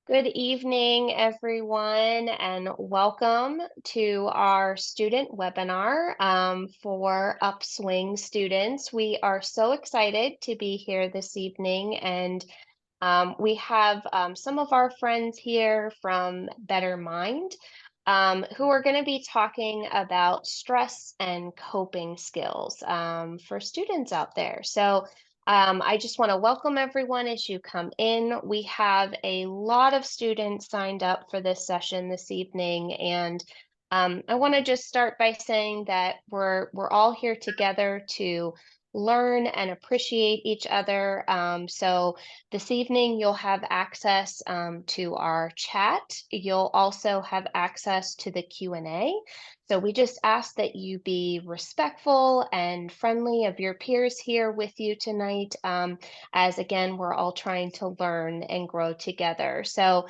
Good evening, everyone, and welcome to our student webinar for Upswing students. We are so excited to be here this evening, and we have some of our friends here from Better Mind who are going to be talking about stress and coping skills for students out there. So I just want to welcome everyone as you come in. We have a lot of students signed up for this session this evening, and I want to just start by saying that we're all here together to learn and appreciate each other. So this evening you'll have access to our chat. You'll also have access to the Q&A. So we just ask that you be respectful and friendly of your peers here with you tonight, as again, we're all trying to learn and grow together. So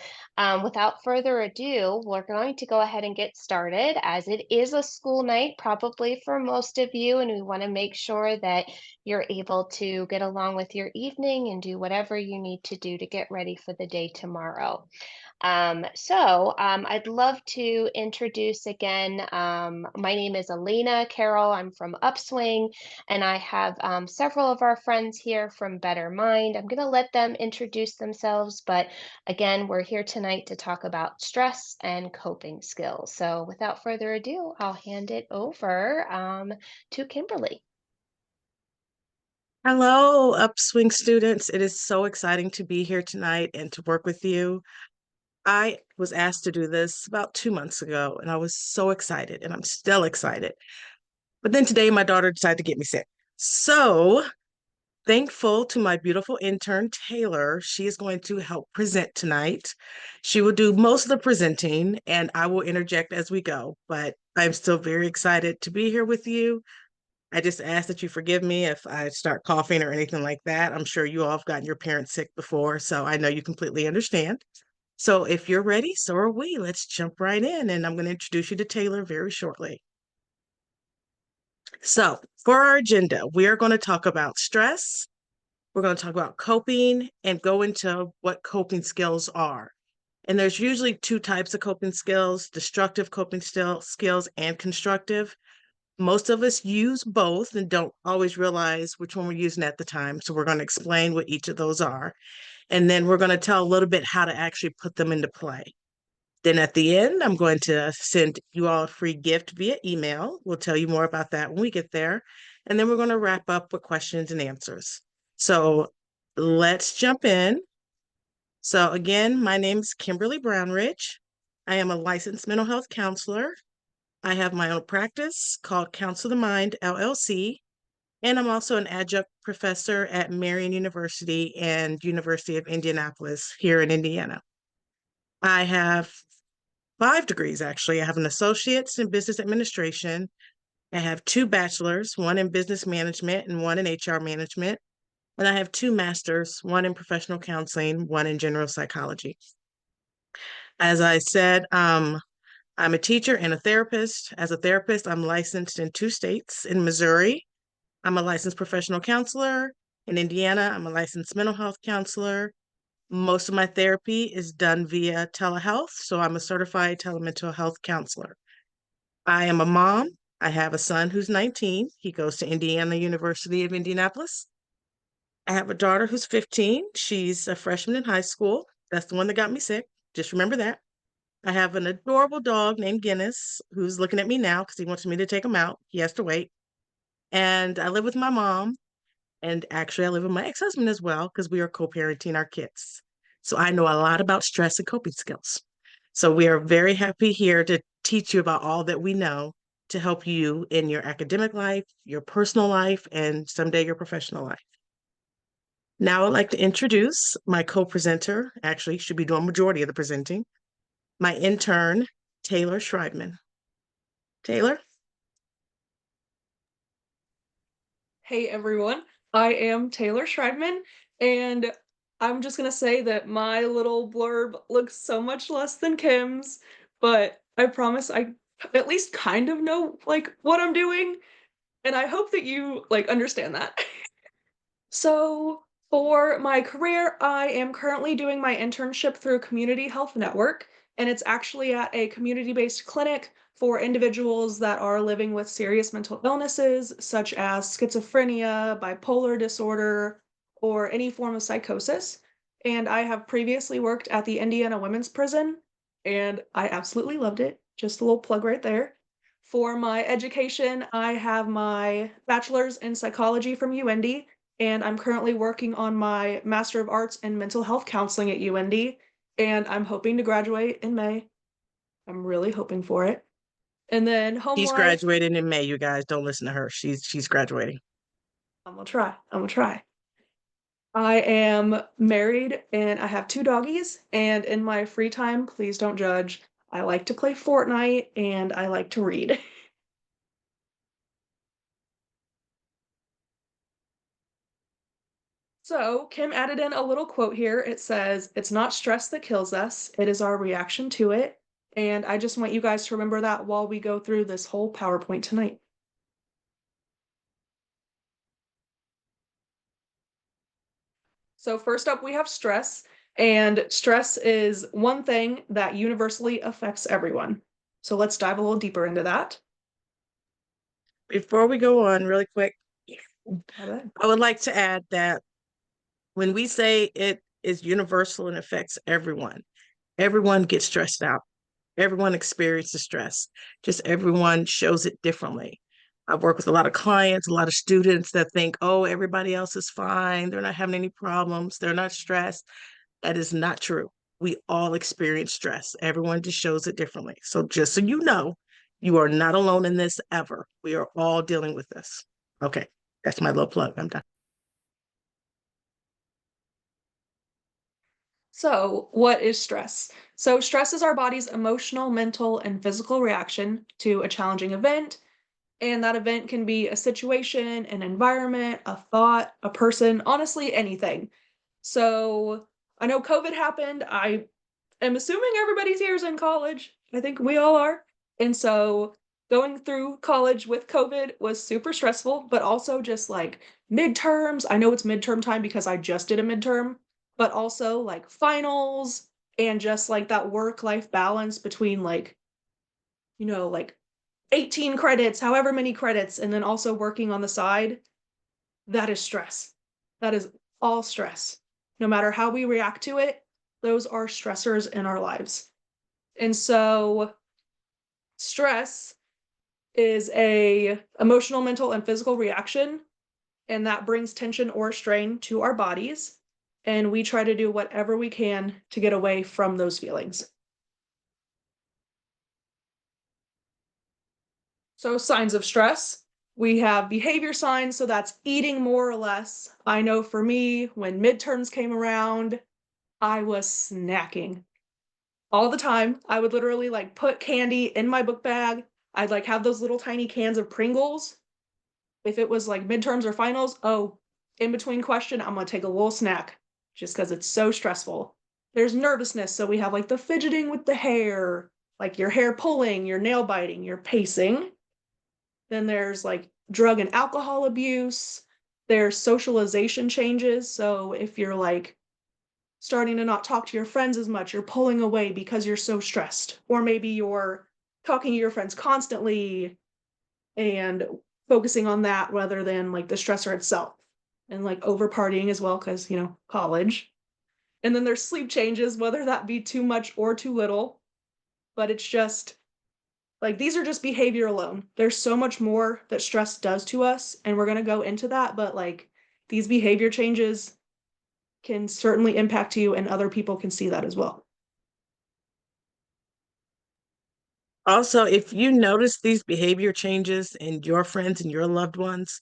without further ado, we're going to go ahead and get started, as it is a school night, probably for most of you, and we want to make sure that you're able to get along with your evening and do whatever you need to do to get ready for the day tomorrow. I'd love to introduce again. My name is Elena Carroll. I'm from Upswing, and I have several of our friends here from Better Mind. I'm going to let them introduce themselves, but again, we're here tonight to talk about stress and coping skills. So without further ado, I'll hand it over to Kimberly. Hello, Upswing students. It is so exciting to be here tonight and to work with you. I was asked to do this about 2 months ago, and I was so excited, and I'm still excited. But then today, my daughter decided to get me sick. So thankful to my beautiful intern, Taylor. She is going to help present tonight. She will do most of the presenting, and I will interject as we go. But I'm still very excited to be here with you. I just ask that you forgive me if I start coughing or anything like that. I'm sure you all have gotten your parents sick before, so I know you completely understand. So if you're ready, so are we. Let's jump right in, and I'm going to introduce you to Taylor very shortly. So for our agenda, we are going to talk about stress. We're going to talk about coping and go into what coping skills are. And there's usually two types of coping skills: destructive coping skills and constructive. Most of us use both and don't always realize which one we're using at the time. So we're going to explain what each of those are. And then we're going to tell a little bit how to actually put them into play. Then at the end, I'm going to send you all a free gift via email. We'll tell you more about that when we get there. And then we're going to wrap up with questions and answers. So let's jump in. So again, my name is Kimberly Brownridge. I am a licensed mental health counselor. I have my own practice called Counsel the Mind, LLC, and I'm also an adjunct professor at Marian University and University of Indianapolis here in Indiana. I have 5 degrees, actually. I have an associate's in business administration. I have 2 bachelors, one in business management and one in HR management. And I have 2 masters, one in professional counseling, one in general psychology. As I said, I'm a teacher and a therapist. As a therapist, I'm licensed in 2 states. In Missouri, I'm a licensed professional counselor. In Indiana, I'm a licensed mental health counselor. Most of my therapy is done via telehealth, so I'm a certified telemental health counselor. I am a mom. I have a son who's 19. He goes to Indiana University of Indianapolis. I have a daughter who's 15. She's a freshman in high school. That's the one that got me sick. Just remember that. I have an adorable dog named Guinness who's looking at me now because he wants me to take him out. He has to wait. And I live with my mom. And actually, I live with my ex-husband as well because we are co-parenting our kids. So I know a lot about stress and coping skills. So we are very happy here to teach you about all that we know to help you in your academic life, your personal life, and someday your professional life. Now I'd like to introduce my co-presenter, actually should be doing majority of the presenting, my intern, Taylor Schreibman. Taylor? Hey everyone, I am Taylor Schreibman, and I'm just gonna say that my little blurb looks so much less than Kim's, but I promise I at least kind of know like what I'm doing, and I hope that you like understand that. So For my career, I am currently doing my internship through Community Health Network, and it's actually at a community-based clinic for individuals that are living with serious mental illnesses, such as schizophrenia, bipolar disorder, or any form of psychosis. And I have previously worked at the Indiana Women's Prison, and I absolutely loved it. Just a little plug right there. For my education, I have my bachelor's in psychology from UIndy, and I'm currently working on my Master of Arts in Mental Health Counseling at UIndy, and I'm hoping to graduate in May. I'm really hoping for it. And then home She's life, graduating in May, you guys. Don't listen to her. She's graduating. I'm gonna try. I'm gonna try. I am married and I have 2 doggies, and in my free time, please don't judge, I like to play Fortnite and I like to read. So, Kim added in a little quote here. It says, "It's not stress that kills us, it is our reaction to it." And I just want you guys to remember that while we go through this whole PowerPoint tonight. So, first up, we have stress. And stress is one thing that universally affects everyone. So, let's dive a little deeper into that. Before we go on, really quick, My bad. I would like to add that when we say it is universal and affects everyone, everyone gets stressed out. Everyone experiences stress. Just everyone shows it differently. I've worked with a lot of clients, a lot of students that think, oh, everybody else is fine. They're not having any problems. They're not stressed. That is not true. We all experience stress. Everyone just shows it differently. So just so you know, you are not alone in this ever. We are all dealing with this. Okay, that's my little plug. I'm done. So, what is stress? So, stress is our body's emotional, mental, and physical reaction to a challenging event. And that event can be a situation, an environment, a thought, a person, honestly, anything. So, I know COVID happened. I am assuming everybody's here is in college. I think we all are. And so, going through college with COVID was super stressful, but also just like midterms. I know it's midterm time because I just did a midterm, but also like finals and just like that work life balance between like, like 18 credits, however many credits, and then also working on the side. That is stress. That is all stress. No matter how we react to it, those are stressors in our lives. And so stress is a emotional, mental, and physical reaction, and that brings tension or strain to our bodies, and we try to do whatever we can to get away from those feelings. So signs of stress, we have behavior signs, so that's eating more or less. I know for me, when midterms came around, I was snacking all the time. I would literally like put candy in my book bag. I'd like have those little tiny cans of Pringles. If it was like midterms or finals, oh, in between question, I'm gonna take a little snack just because it's so stressful. There's nervousness, so we have like the fidgeting with the hair, like your hair pulling, your nail biting, your pacing. Then there's like drug and alcohol abuse. There's socialization changes. So if you're like starting to not talk to your friends as much, you're pulling away because you're so stressed. Or maybe you're talking to your friends constantly and focusing on that rather than like the stressor itself. And like over partying as well, because, college. And then there's sleep changes, whether that be too much or too little. But it's just like these are just behavior alone. There's so much more that stress does to us, and we're going to go into that, but like these behavior changes can certainly impact you, and other people can see that as well. Also, if you notice these behavior changes in your friends and your loved ones,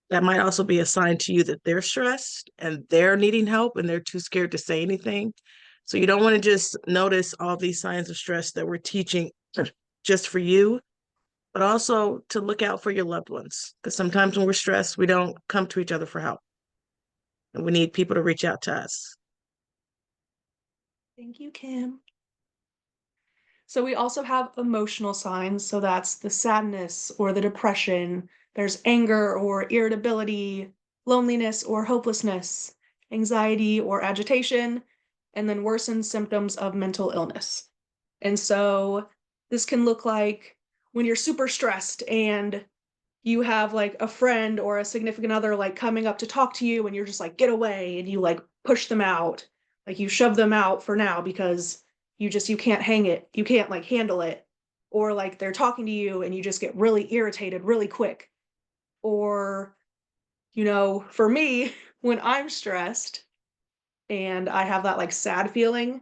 that might also be a sign to you that they're stressed and they're needing help and they're too scared to say anything. So you don't want to just notice all these signs of stress that we're teaching just for you, but also to look out for your loved ones. Because sometimes when we're stressed, we don't come to each other for help. And we need people to reach out to us. Thank you, Kim. So we also have emotional signs. So that's the sadness or the depression. There's anger or irritability, loneliness or hopelessness. anxiety, or agitation, and then worsen symptoms of mental illness. And so this can look like when you're super stressed and you have like a friend or a significant other like coming up to talk to you and you're just like, get away, and you like push them out. Like you shove them out for now because you can't hang it. You can't like handle it. Or like they're talking to you and you just get really irritated really quick. Or, for me, when I'm stressed and I have that like sad feeling,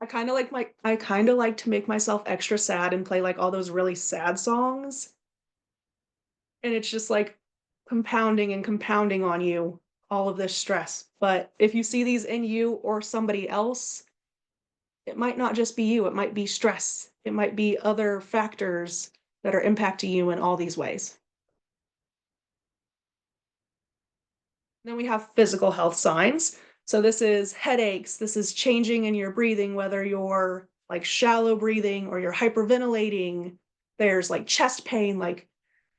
I kind of like to make myself extra sad and play like all those really sad songs. And it's just like compounding and compounding on you all of this stress. But if you see these in you or somebody else, it might not just be you, it might be stress. It might be other factors that are impacting you in all these ways. Then we have physical health signs. So this is headaches, this is changing in your breathing, whether you're like shallow breathing or you're hyperventilating. There's like chest pain, like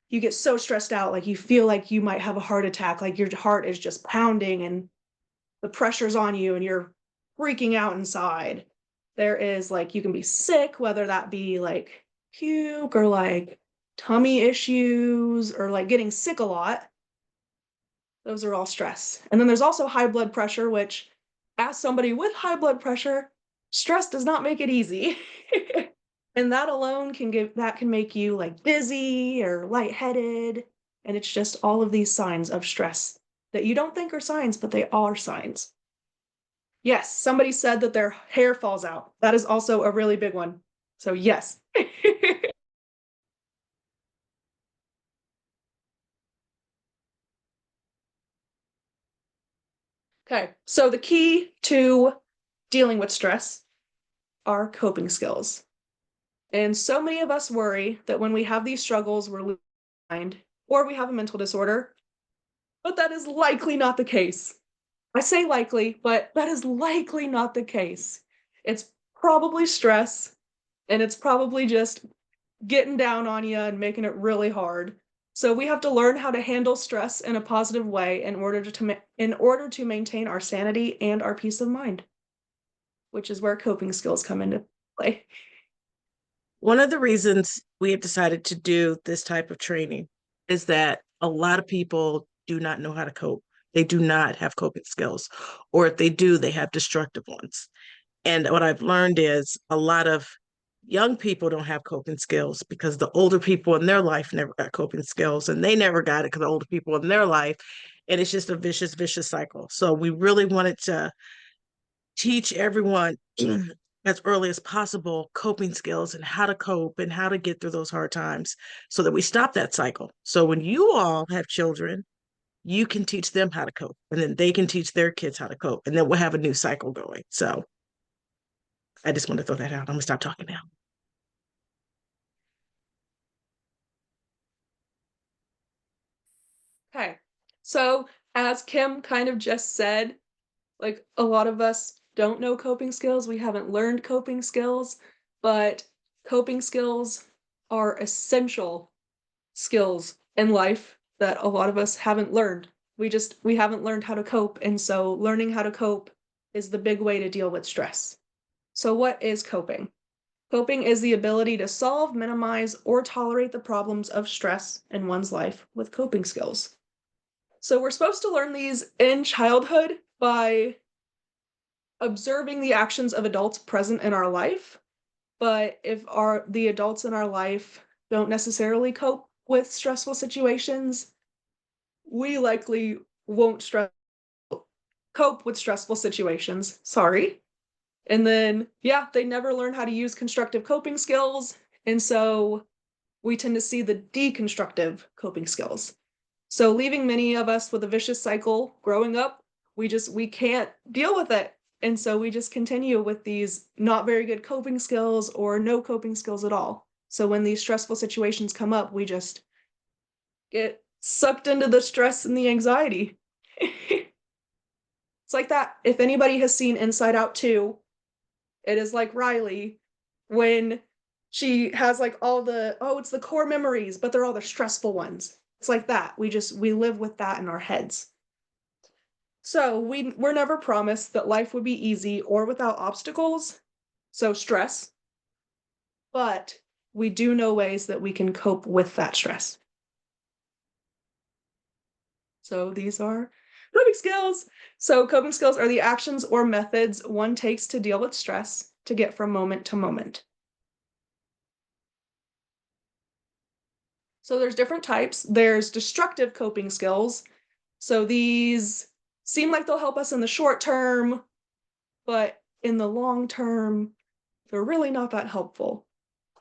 you get so stressed out, like you feel like you might have a heart attack, like your heart is just pounding and the pressure's on you and you're freaking out inside. There is like, you can be sick, whether that be like puke or like tummy issues or like getting sick a lot. Those are all stress. And then there's also high blood pressure, which, as somebody with high blood pressure, stress does not make it easy. And that alone can make you like dizzy or lightheaded. And it's just all of these signs of stress that you don't think are signs, but they are signs. Yes, somebody said that their hair falls out. That is also a really big one. So yes. Okay, so the key to dealing with stress are coping skills. And so many of us worry that when we have these struggles, we're losing our mind or we have a mental disorder, but that is likely not the case. I say likely, but that is likely not the case. It's probably stress, and it's probably just getting down on you and making it really hard. So we have to learn how to handle stress in a positive way in order to maintain our sanity and our peace of mind, which is where coping skills come into play. One of the reasons we have decided to do this type of training is that a lot of people do not know how to cope. They do not have coping skills, or if they do, they have destructive ones. And what I've learned is a lot of young people don't have coping skills because the older people in their life never got coping skills, and they never got it because the older people in their life. And it's just a vicious cycle. So we really wanted to teach everyone as early as possible coping skills and how to cope and how to get through those hard times so that we stop that cycle. So when you all have children, you can teach them how to cope, and then they can teach their kids how to cope, and then we'll have a new cycle going. So I just want to throw that out. I'm gonna stop talking now. Okay. So, as Kim kind of just said, like a lot of us don't know coping skills. We haven't learned coping skills, but coping skills are essential skills in life that a lot of us haven't learned. We haven't learned how to cope, and so learning how to cope is the big way to deal with stress. So what is coping? Coping is the ability to solve, minimize, or tolerate the problems of stress in one's life with coping skills. So we're supposed to learn these in childhood by observing the actions of adults present in our life. But if the adults in our life don't necessarily cope with stressful situations, we likely won't cope with stressful situations. Sorry. And then, yeah, they never learn how to use constructive coping skills. And so we tend to see the deconstructive coping skills. So leaving many of us with a vicious cycle growing up, we can't deal with it. And so we just continue with these not very good coping skills or no coping skills at all. So when these stressful situations come up, we just get sucked into the stress and the anxiety. It's like that. If anybody has seen Inside Out 2, it is like Riley when she has like it's the core memories, but they're all the stressful ones. It's like that. We live with that in our heads. So we're never promised that life would be easy or without obstacles, so stress, but we do know ways that we can cope with that stress. So these are coping skills. So coping skills are the actions or methods one takes to deal with stress to get from moment to moment. So there's different types. There's destructive coping skills. So these seem like they'll help us in the short term, but in the long term, they're really not that helpful.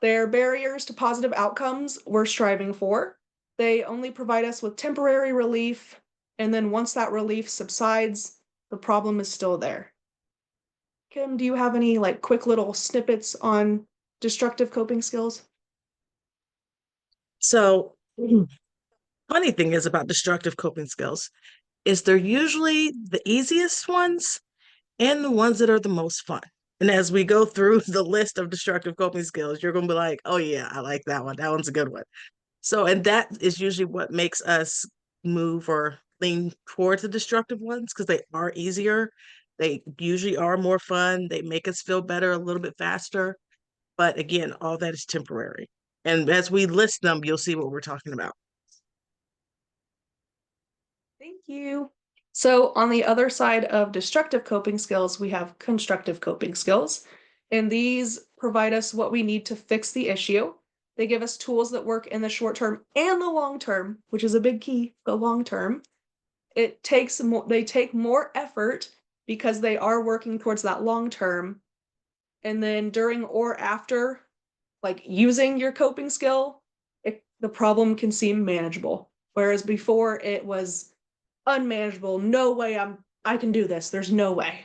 They're barriers to positive outcomes we're striving for. They only provide us with temporary relief, and then once that relief subsides, the problem is still there. Kim, do you have any like quick little snippets on destructive coping skills? So, funny thing is about destructive coping skills is they're usually the easiest ones and the ones that are the most fun. And as we go through the list of destructive coping skills, you're going to be like, oh, yeah, I like that one. That one's a good one. So, and that is usually what makes us move or lean towards the destructive ones because they are easier. They usually are more fun. They make us feel better a little bit faster. But again, all that is temporary. And as we list them, you'll see what we're talking about. Thank you. So on the other side of destructive coping skills, we have constructive coping skills. And these provide us what we need to fix the issue. They give us tools that work in the short term and the long term, which is a big key, the long term. They take more effort because they are working towards that long term. And then during or after, like using your coping skill, the problem can seem manageable. Whereas before it was unmanageable. No way I can do this. There's no way.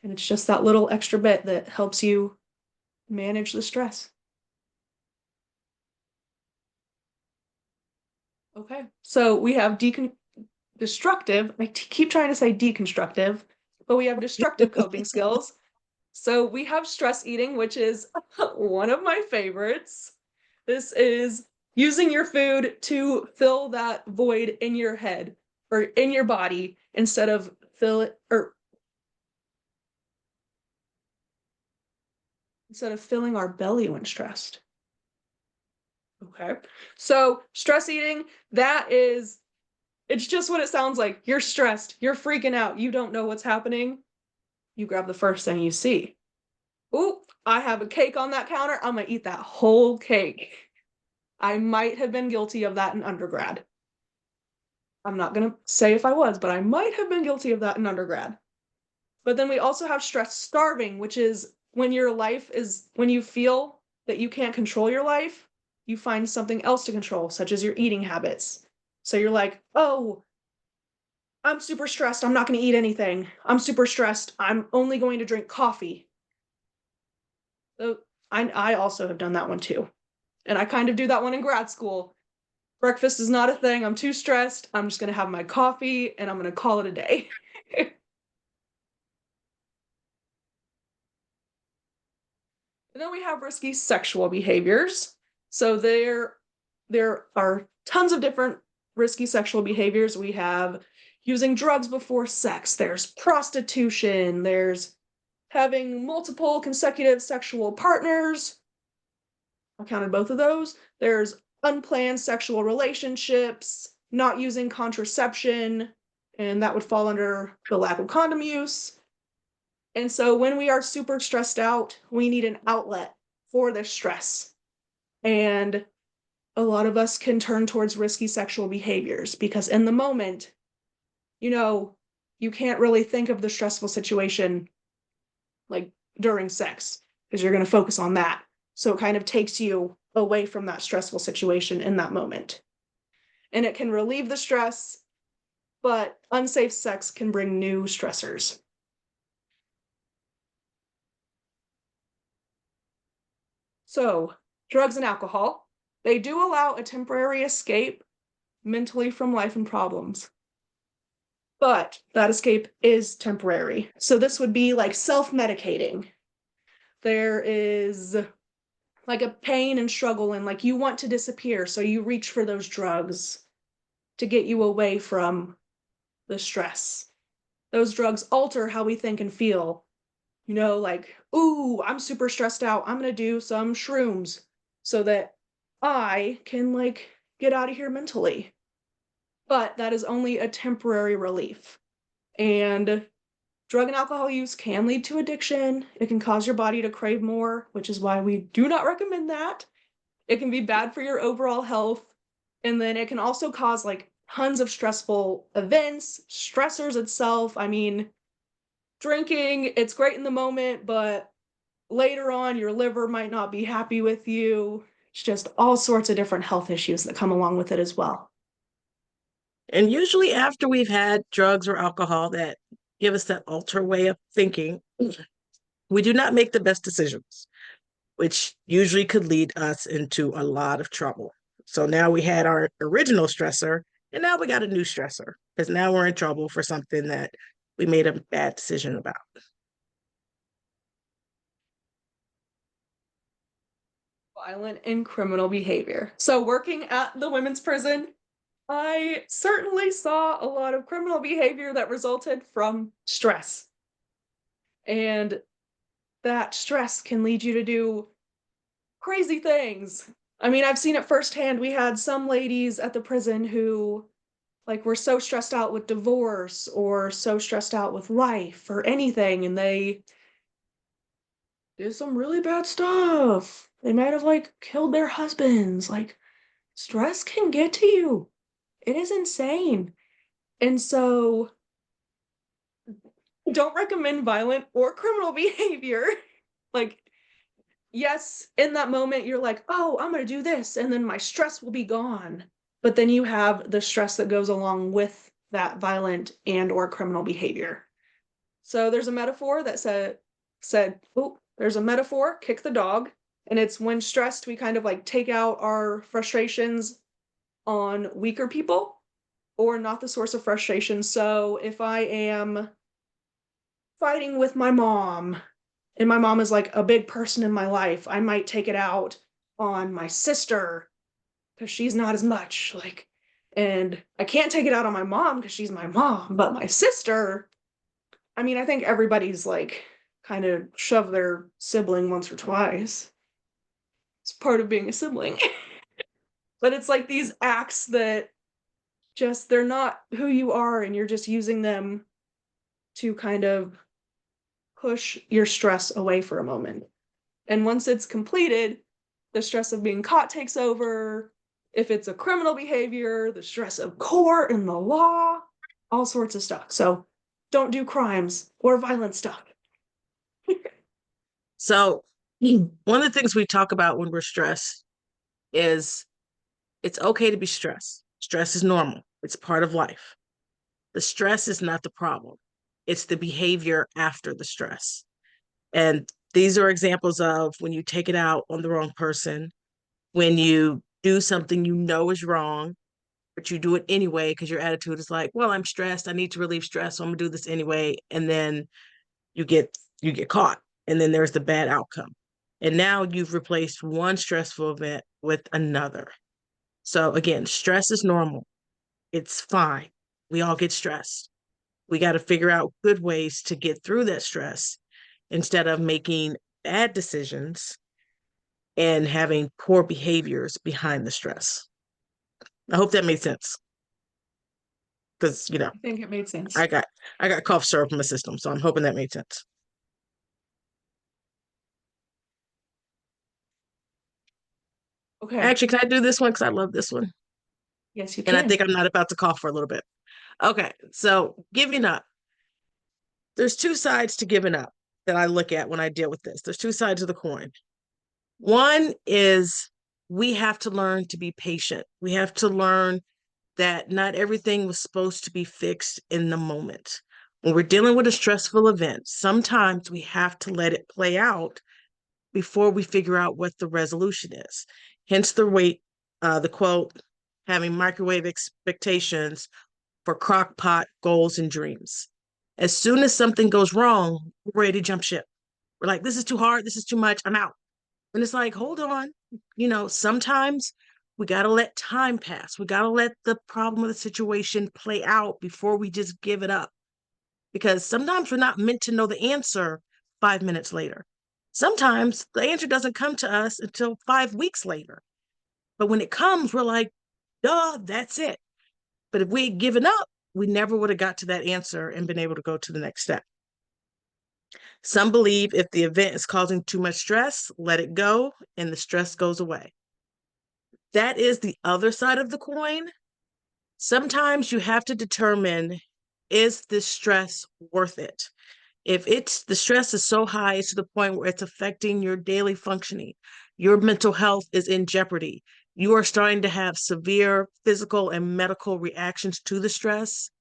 And it's just that little extra bit that helps you manage the stress. Okay. So we have destructive, keep trying to say deconstructive, but we have destructive coping skills. So we have stress eating, which is one of my favorites. This is using your food to fill that void in your head or in your body instead of filling our belly when stressed. Okay. So stress eating, it's just what it sounds like. You're stressed, you're freaking out, you don't know what's happening. You grab the first thing you see. Ooh, I have a cake on that counter. I'm gonna eat that whole cake. I might have been guilty of that in undergrad. I'm not gonna say if I was, but I might have been guilty of that in undergrad. But then we also have stress starving, which is when you feel that you can't control your life, you find something else to control, such as your eating habits. So you're like, oh, I'm super stressed. I'm not going to eat anything. I'm super stressed. I'm only going to drink coffee. So I also have done that one too. And I kind of do that one in grad school. Breakfast is not a thing. I'm too stressed. I'm just going to have my coffee and I'm going to call it a day. And then we have risky sexual behaviors. So there are tons of different risky sexual behaviors. We have using drugs before sex, there's prostitution, there's having multiple consecutive sexual partners. I counted both of those. There's unplanned sexual relationships, not using contraception, and that would fall under the lack of condom use. And so when we are super stressed out, we need an outlet for this stress. And a lot of us can turn towards risky sexual behaviors because in the moment, you can't really think of the stressful situation like during sex because you're going to focus on that. So it kind of takes you away from that stressful situation in that moment. And it can relieve the stress, but unsafe sex can bring new stressors. So, drugs and alcohol, they do allow a temporary escape mentally from life and problems. But that escape is temporary. So this would be like self-medicating. There is like a pain and struggle and like you want to disappear, so you reach for those drugs to get you away from the stress. those drugs alter how we think and feel. Like, ooh, I'm super stressed out. I'm going to do some shrooms so that I can like get out of here mentally. But that is only a temporary relief. And drug and alcohol use can lead to addiction. It can cause your body to crave more, which is why we do not recommend that. It can be bad for your overall health. And then it can also cause like tons of stressful events, stressors itself. I mean, drinking, it's great in the moment, but later on, your liver might not be happy with you. It's just all sorts of different health issues that come along with it as well. And usually, after we've had drugs or alcohol that give us that alter way of thinking, we do not make the best decisions, which usually could lead us into a lot of trouble. So now we had our original stressor, and now we got a new stressor because now we're in trouble for something that we made a bad decision about. Violent and criminal behavior. So, working at the women's prison, I certainly saw a lot of criminal behavior that resulted from stress. And that stress can lead you to do crazy things. I mean, I've seen it firsthand. We had some ladies at the prison who like were so stressed out with divorce or so stressed out with life or anything, and they did some really bad stuff. They might have like killed their husbands. Like, stress can get to you. It is insane. And so don't recommend violent or criminal behavior. Like, yes, in that moment, you're like, oh, I'm going to do this, and then my stress will be gone. But then you have the stress that goes along with that violent and or criminal behavior. So there's a metaphor that there's a metaphor, kick the dog. And it's when stressed, we kind of like take out our frustrations on weaker people or not the source of frustration. So if I am fighting with my mom and my mom is like a big person in my life, I might take it out on my sister because she's not as much. Like, and I can't take it out on my mom because she's my mom, but my sister, I mean, I think everybody's like kind of shoved their sibling once or twice. It's part of being a sibling. But it's like these acts that just, they're not who you are, and you're just using them to kind of push your stress away for a moment. And once it's completed, the stress of being caught takes over. If it's a criminal behavior, the stress of court and the law, all sorts of stuff. So don't do crimes or violent stuff. So, one of the things we talk about when we're stressed is it's okay to be stressed. Stress is normal, it's part of life. The stress is not the problem, it's the behavior after the stress. And these are examples of when you take it out on the wrong person, when you do something you know is wrong, but you do it anyway because your attitude is like, well, I'm stressed, I need to relieve stress, so I'm gonna do this anyway. And then you get caught, and then there's the bad outcome. And now you've replaced one stressful event with another. So again, stress is normal. It's fine. We all get stressed. We got to figure out good ways to get through that stress instead of making bad decisions and having poor behaviors behind the stress. I hope that made sense. Because, I think it made sense. I got cough syrup in my system, so I'm hoping that made sense. Okay. Actually, can I do this one? Because I love this one. Yes, you And can. I think I'm not about to cough for a little bit. Okay, so giving up. There's two sides to giving up that I look at when I deal with this. There's two sides of the coin. One is we have to learn to be patient. We have to learn that not everything was supposed to be fixed in the moment. When we're dealing with a stressful event, sometimes we have to let it play out before we figure out what the resolution is. Hence the quote, having microwave expectations for crock pot goals and dreams. As soon as something goes wrong, we're ready to jump ship. We're like, this is too hard, this is too much, I'm out. And it's like, hold on. Sometimes we got to let time pass. We got to let the problem of the situation play out before we just give it up. because sometimes we're not meant to know the answer 5 minutes later. Sometimes the answer doesn't come to us until 5 weeks later. But when it comes, we're like, duh, that's it. But if we had given up, we never would have got to that answer and been able to go to the next step. Some believe if the event is causing too much stress, let it go and the stress goes away. That is the other side of the coin. Sometimes you have to determine, is this stress worth it? If the stress is so high to the point where it's affecting your daily functioning, your mental health is in jeopardy, you are starting to have severe physical and medical reactions to the stress,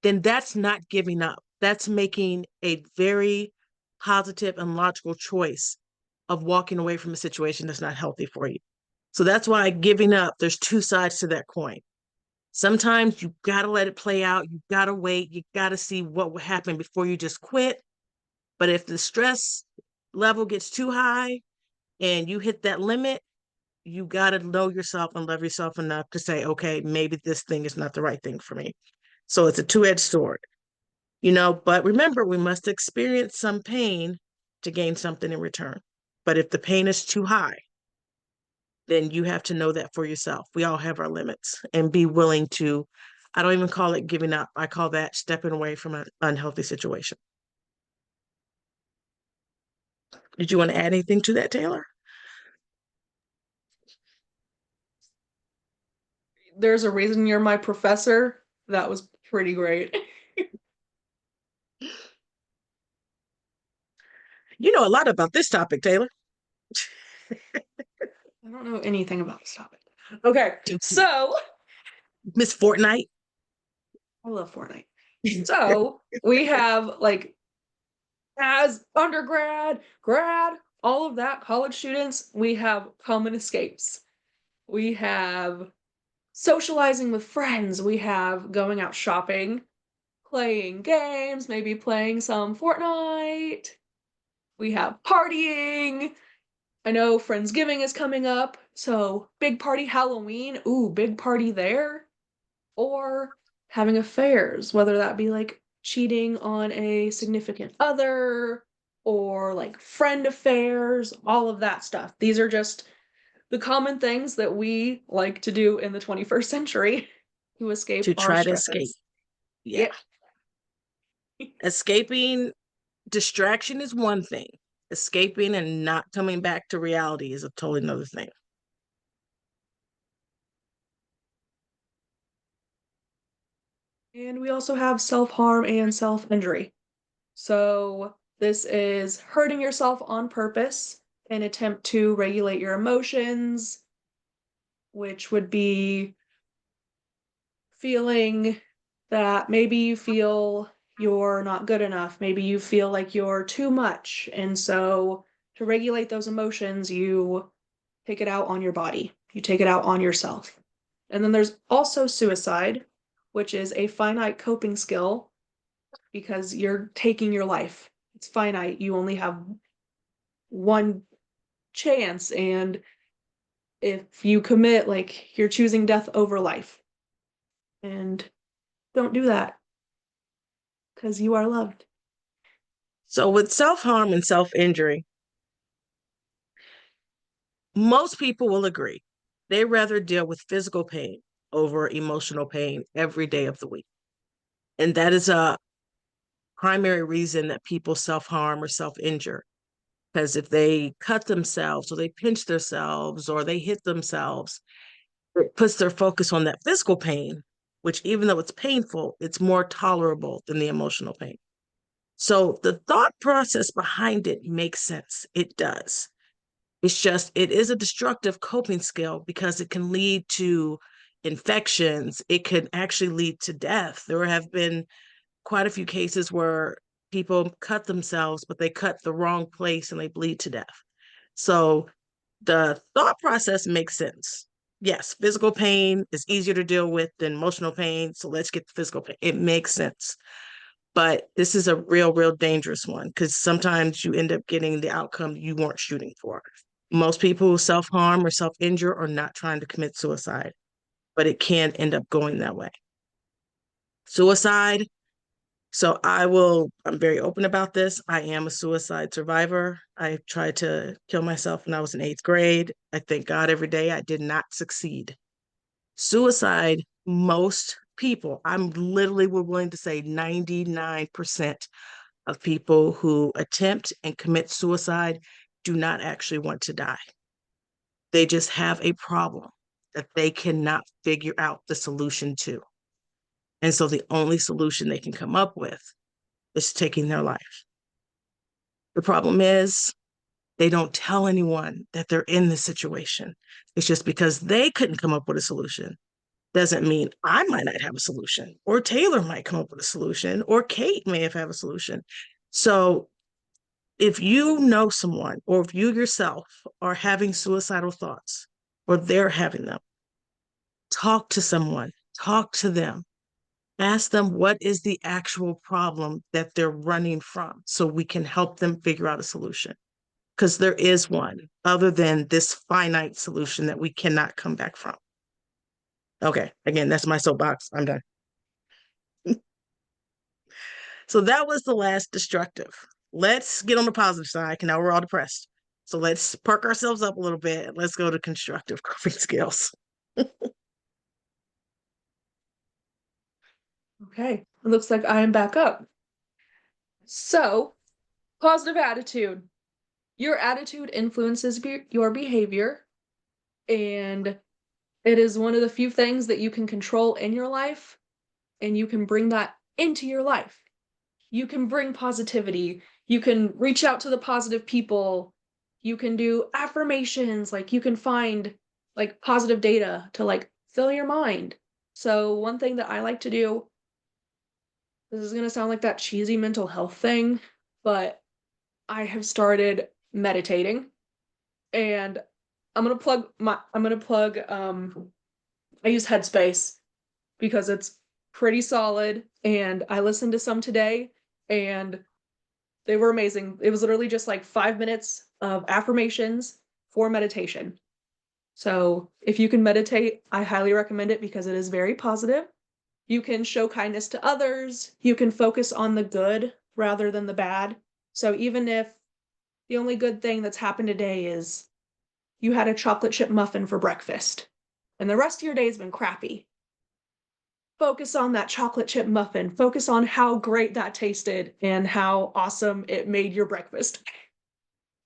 then that's not giving up. That's making a very positive and logical choice of walking away from a situation that's not healthy for you. So that's why giving up, there's two sides to that coin. Sometimes you got to let it play out. You got to wait. You got to see what will happen before you just quit. But if the stress level gets too high and you hit that limit, you got to know yourself and love yourself enough to say, okay, maybe this thing is not the right thing for me. So it's a two-edged sword, but remember, we must experience some pain to gain something in return. But if the pain is too high, then you have to know that for yourself. We all have our limits and be willing to, I don't even call it giving up. I call that stepping away from an unhealthy situation. Did you want to add anything to that, Taylor? There's a reason you're my professor. That was pretty great. You know a lot about this topic, Taylor. I don't know anything about this topic. Okay, so Miss Fortnite. I love Fortnite. So we have as undergrad, grad, all of that, college students, we have common escapes. We have socializing with friends. We have going out shopping, playing games, maybe playing some Fortnite. We have partying. I know Friendsgiving is coming up, so big party Halloween. Ooh, big party there. Or having affairs, whether that be cheating on a significant other or friend affairs, all of that stuff. These are just the common things that we like to do in the 21st century to escape To our try to stresses. escape. Yeah. Escaping distraction is one thing. Escaping and not coming back to reality is a totally another thing. And we also have self-harm and self-injury. So this is hurting yourself on purpose, an attempt to regulate your emotions, which would be feeling that maybe you feel you're not good enough, maybe you feel like you're too much. And so to regulate those emotions, you take it out on your body, you take it out on yourself. And then there's also suicide, which is a finite coping skill because you're taking your life. It's finite. You only have one chance. And if you commit, you're choosing death over life. And don't do that because you are loved. So with self-harm and self-injury, most people will agree. They rather deal with physical pain over emotional pain every day of the week. And that is a primary reason that people self-harm or self-injure. Because if they cut themselves or they pinch themselves or they hit themselves, it puts their focus on that physical pain, which even though it's painful, it's more tolerable than the emotional pain. So the thought process behind it makes sense. It does. It's just, it is a destructive coping skill because it can lead to infections. It can actually lead to death. There have been quite a few cases where people cut themselves, but they cut the wrong place and they bleed to death. So the thought process makes sense. Yes, physical pain is easier to deal with than emotional pain. So let's get the physical pain. It makes sense. But this is a real, real dangerous one because sometimes you end up getting the outcome you weren't shooting for. Most people who self-harm or self-injure are not trying to commit suicide, but it can end up going that way. Suicide So I'm very open about this. I am a suicide survivor. I tried to kill myself when I was in 8th grade. I thank God every day I did not succeed. Suicide, most people, I'm literally willing to say 99% of people who attempt and commit suicide do not actually want to die. They just have a problem that they cannot figure out the solution to. And so the only solution they can come up with is taking their life. The problem is they don't tell anyone that they're in this situation. It's just because they couldn't come up with a solution doesn't mean I might not have a solution, or Taylor might come up with a solution, or Kate may have a solution. So if you know someone, or if you yourself are having suicidal thoughts, or they're having them, talk to someone, talk to them, ask them what is the actual problem that they're running from so we can help them figure out a solution. Because there is one other than this finite solution that we cannot come back from. Okay, again, that's my soapbox. I'm done. So that was the last destructive. Let's get on the positive side, because now we're all depressed. So let's perk ourselves up a little bit and let's go to constructive coping skills. Okay, it looks like I am back up. So, positive attitude. Your attitude influences your behavior, and it is one of the few things that you can control in your life, and you can bring that into your life. You can bring positivity. You can reach out to the positive people. You can do affirmations. Like, you can find like positive data to like fill your mind. So one thing that I like to do, this is going to sound like that cheesy mental health thing, but I have started meditating, and I use Headspace because it's pretty solid, and I listened to some today and they were amazing. It was literally just like 5 minutes of affirmations for meditation. So if you can meditate, I highly recommend it because it is very positive. You can show kindness to others. You can focus on the good rather than the bad. So even if the only good thing that's happened today is you had a chocolate chip muffin for breakfast and the rest of your day has been crappy, focus on that chocolate chip muffin. Focus on how great that tasted and how awesome it made your breakfast.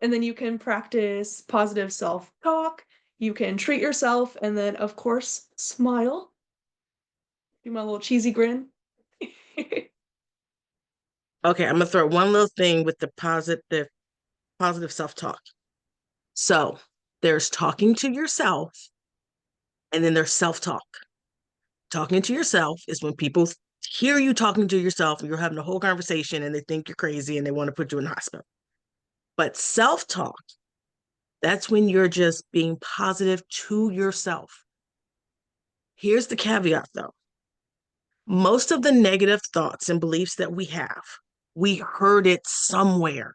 And then you can practice positive self-talk. You can treat yourself, and then, of course, smile. Do my little cheesy grin. Okay, I'm gonna throw one little thing with the positive self-talk. So there's talking to yourself, and then there's self-talk. Talking to yourself is when people hear you talking to yourself and you're having a whole conversation and they think you're crazy and they want to put you in the hospital. But self-talk, that's when you're just being positive to yourself. Here's the caveat though. Most of the negative thoughts and beliefs that we have, we heard it somewhere.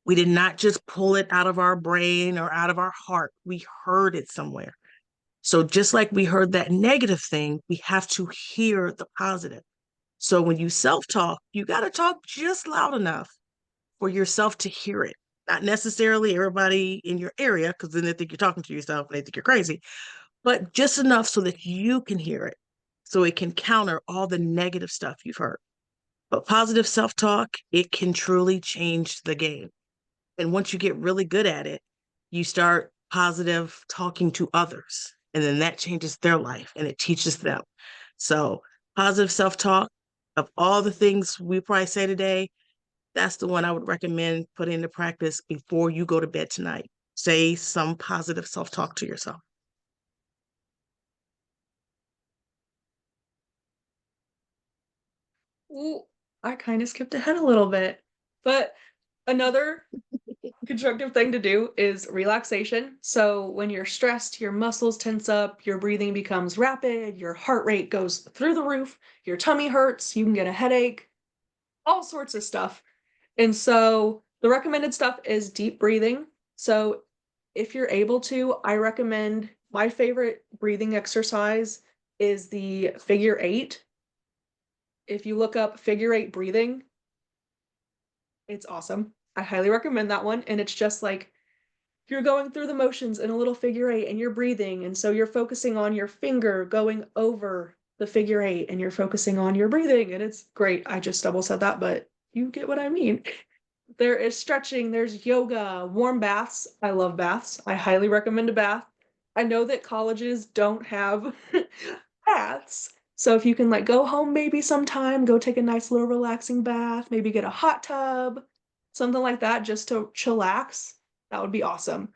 We did not just pull it out of our brain or out of our heart. We heard it somewhere. So just like we heard that negative thing, we have to hear the positive. So when you self-talk, you got to talk just loud enough for yourself to hear it. Not necessarily everybody in your area, because then they think you're talking to yourself and they think you're crazy, but just enough so that you can hear it, so it can counter all the negative stuff you've heard. But positive self-talk, it can truly change the game. And once you get really good at it, you start positive talking to others. And then that changes their life and it teaches them. So, positive self talk, of all the things we probably say today, that's the one I would recommend putting into practice before you go to bed tonight. Say some positive self talk to yourself. Ooh, I kind of skipped ahead a little bit. But another constructive thing to do is relaxation. So when you're stressed, your muscles tense up, your breathing becomes rapid, your heart rate goes through the roof, your tummy hurts, you can get a headache, all sorts of stuff. And so the recommended stuff is deep breathing. So if you're able to, I recommend, my favorite breathing exercise is the figure eight. If you look up figure eight breathing, it's awesome. I highly recommend that one. And it's just like you're going through the motions in a little figure eight and you're breathing. And so you're focusing on your finger going over the figure eight and you're focusing on your breathing. And it's great. I just double said that, but you get what I mean. There is stretching, there's yoga, warm baths. I love baths. I highly recommend a bath. I know that colleges don't have baths. So if you can like go home maybe sometime, go take a nice little relaxing bath, maybe get a hot tub, something like that just to chillax, that would be awesome.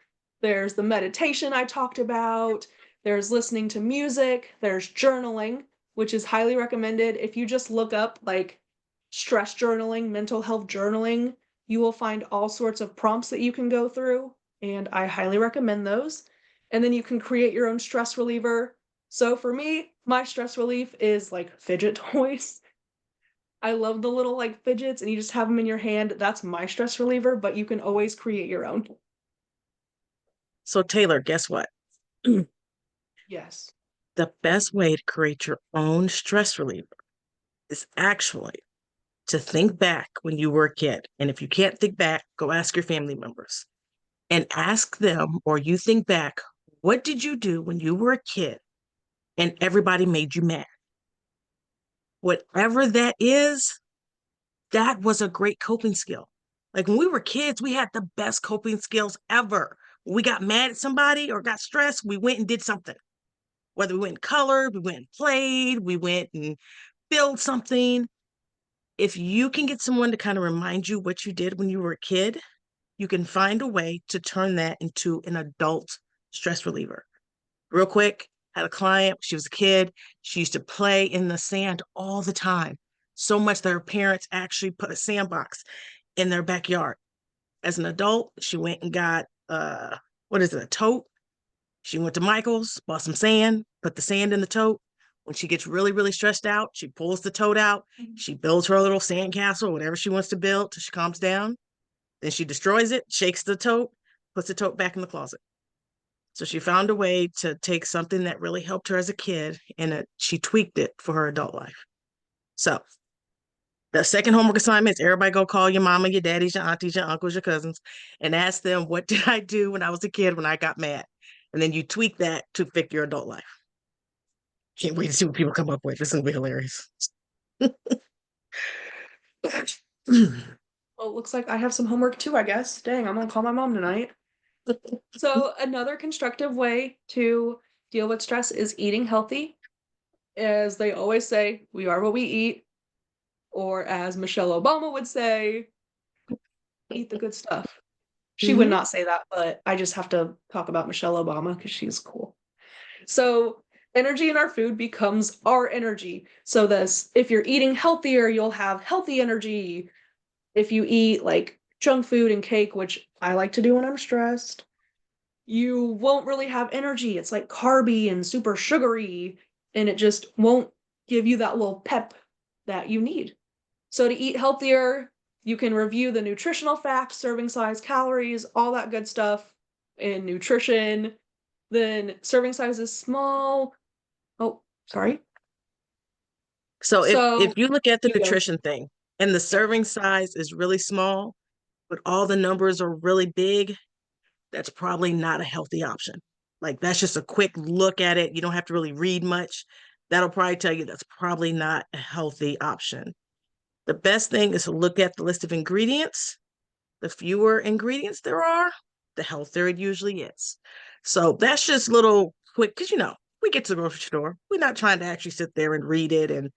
There's the meditation I talked about. There's listening to music. There's journaling, which is highly recommended. If you just look up like stress journaling, mental health journaling, you will find all sorts of prompts that you can go through, and I highly recommend those. And then you can create your own stress reliever. So for me, my stress relief is like fidget toys. I love the little like fidgets and you just have them in your hand. That's my stress reliever, but you can always create your own. So, Taylor, guess what? Yes. The best way to create your own stress reliever is actually to think back when you were a kid. And if you can't think back, go ask your family members and ask them, or you think back, what did you do when you were a kid and everybody made you mad? Whatever that is, that was a great coping skill. Like when we were kids, we had the best coping skills ever. When we got mad at somebody or got stressed, we went and did something. Whether we went and colored, we went and played, we went and built something. If you can get someone to kind of remind you what you did when you were a kid, you can find a way to turn that into an adult stress reliever. Real quick, had a client, she was a kid, she used to play in the sand all the time, so much that her parents actually put a sandbox in their backyard. As an adult, she went and got a tote. She went to Michael's, bought some sand, put the sand in the tote. When she gets really, really stressed out, she pulls the tote out. She builds her little sand castle, whatever she wants to build, till she calms down. Then she destroys it, shakes the tote, puts the tote back in the closet. So she found a way to take something that really helped her as a kid and she tweaked it for her adult life. So the second homework assignment is everybody go call your mama, your daddies, your aunties, your uncles, your cousins, and ask them, what did I do when I was a kid when I got mad? And then you tweak that to fit your adult life. Can't wait to see what people come up with. This is going to be hilarious. Well, it looks like I have some homework too, I guess. Dang, I'm gonna call my mom tonight. So another constructive way to deal with stress is eating healthy. As they always say, we are what we eat. Or as Michelle Obama would say, eat the good stuff. She would not say that, but I just have to talk about Michelle Obama because she's cool. So energy in our food becomes our energy. So this, if you're eating healthier, you'll have healthy energy. If you eat like junk food and cake, which I like to do when I'm stressed, you won't really have energy. It's like carby and super sugary, and it just won't give you that little pep that you need. So to eat healthier, you can review the nutritional facts, serving size, calories, all that good stuff in nutrition. Then serving size is small. Oh, sorry. So if So you look at the you go. nutrition thing and the Yep. serving size is really small, but all the numbers are really big, that's probably not a healthy option. Like that's just a quick look at it. You don't have to really read much. That'll probably tell you that's probably not a healthy option. The best thing is to look at the list of ingredients. The fewer ingredients there are, the healthier it usually is. So that's just little quick, because we get to the grocery store. We're not trying to actually sit there and read it and,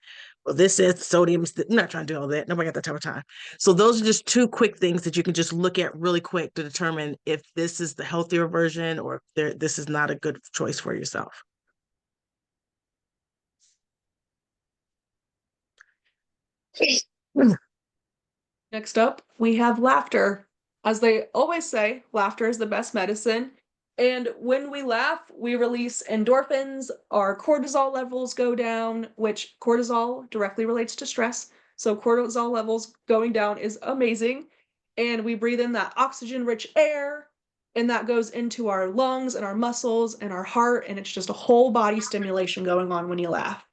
well, this is sodium. We're not trying to do all that. Nobody got that type of time. So those are just two quick things that you can just look at really quick to determine if this is the healthier version or if this is not a good choice for yourself. Next up, we have laughter. As they always say, laughter is the best medicine. And when we laugh, we release endorphins, our cortisol levels go down, which cortisol directly relates to stress. So cortisol levels going down is amazing. And we breathe in that oxygen-rich air, and that goes into our lungs and our muscles and our heart, and it's just a whole body stimulation going on when you laugh.